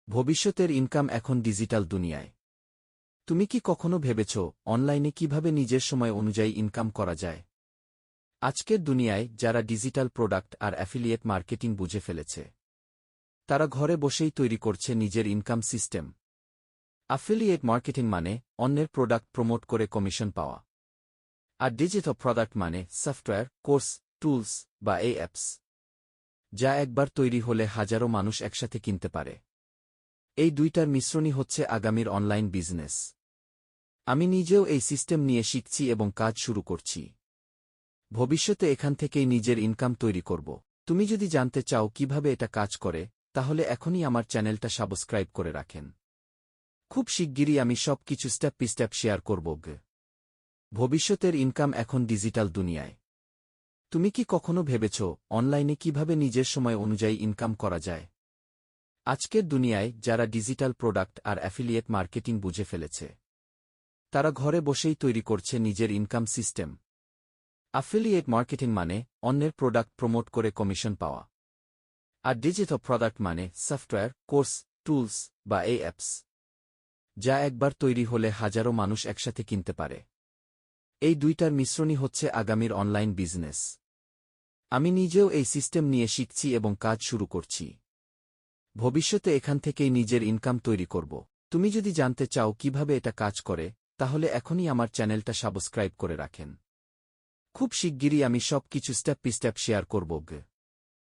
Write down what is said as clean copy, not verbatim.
ভবিষ্যতের ইনকাম এখন ডিজিটাল দুনিয়ায়। তুমি কি কখনো ভেবেছ অনলাইনে কিভাবে নিজের সময় অনুযায়ী ইনকাম করা যায়? আজকের দুনিয়ায় যারা ডিজিটাল প্রোডাক্ট আর অ্যাফিলিয়েট মার্কেটিং বুঝে ফেলেছে, তারা ঘরে বসেই তৈরি করছে নিজের ইনকাম সিস্টেম। অ্যাফিলিয়েট মার্কেটিং মানে অন্যের প্রোডাক্ট প্রমোট করে কমিশন পাওয়া, আর ডিজিটাল প্রোডাক্ট মানে সফটওয়্যার, কোর্স, টুলস বা এই অ্যাপস, যা একবার তৈরি হলে হাজারো মানুষ একসাথে কিনতে পারে। এই দুইটার মিশ্রণই হচ্ছে আগামীর অনলাইন বিজনেস। আমি নিজেও এই সিস্টেম নিয়ে শিখছি এবং কাজ শুরু করছি। ভবিষ্যতে এখান থেকেই নিজের ইনকাম তৈরি করব। তুমি যদি জানতে চাও কিভাবে এটা কাজ করে, তাহলে এখনই আমার চ্যানেলটা সাবস্ক্রাইব করে রাখেন। খুব শিগগিরই আমি সব কিছু স্টেপ বাই স্টেপ শেয়ার করব। ভবিষ্যতের ইনকাম এখন ডিজিটাল দুনিয়ায়। তুমি কি কখনো ভেবেছ অনলাইনে কিভাবে নিজের সময় অনুযায়ী ইনকাম করা যায়? আজকের দুনিয়ায় যারা ডিজিটাল প্রোডাক্ট আর অ্যাফিলিয়েট মার্কেটিং বুঝে ফেলেছে, তারা ঘরে বসেই তৈরি করছে নিজের ইনকাম সিস্টেম। অ্যাফিলিয়েট মার্কেটিং মানে অন্যের প্রোডাক্ট প্রমোট করে কমিশন পাওয়া, আর ডিজিটাল প্রোডাক্ট মানে সফটওয়্যার, কোর্স, টুলস বা এই অ্যাপস, যা একবার তৈরি হলে হাজারো মানুষ একসাথে কিনতে পারে। এই দুইটার মিশ্রণই হচ্ছে আগামীর অনলাইন বিজনেস। আমি নিজেও এই সিস্টেম নিয়ে শিখছি এবং কাজ শুরু করছি। ভবিষ্যতে এখান থেকেই নিজের ইনকাম তৈরি করব। তুমি যদি জানতে চাও কিভাবে এটা কাজ করে, তাহলে এখনই আমার চ্যানেলটা সাবস্ক্রাইব করে রাখেন। খুব শিগগিরই আমি সব কিছু স্টেপ বাই স্টেপ শেয়ার করব।